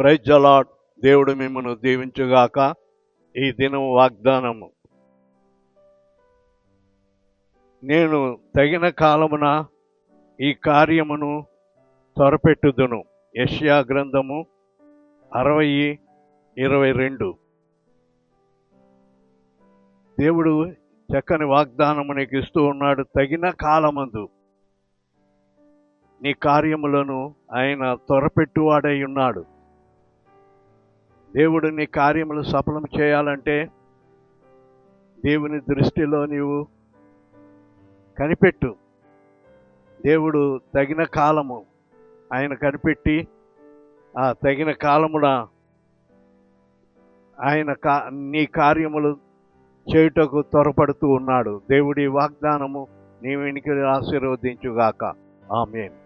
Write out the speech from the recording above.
Praise the lord. దేవుడు మిమ్మల్ని దీవించుగాక. ఈ దినం వాగ్దానము, నేను తగిన కాలమున ఈ కార్యమును త్వరపెట్టుదును. యెషయా గ్రంథము 60:22. దేవుడు చక్కని వాగ్దానము నీకు ఇస్తూ ఉన్నాడు. తగిన కాలమందు నీ కార్యములను ఆయన త్వరపెట్టువాడై ఉన్నాడు. దేవుడు నీ కార్యములు సఫలం చేయాలంటే దేవుని దృష్టిలో నీవు కనిపెట్టు. దేవుడు తగిన కాలము ఆయన కనిపెట్టి ఆ తగిన కాలమున ఆయన నీ కార్యములు చేయుటకు త్వరపడుతూ ఉన్నాడు. దేవుడి వాగ్దానము నీ వెనుక ఆశీర్వదించుగాక. ఆమేన్.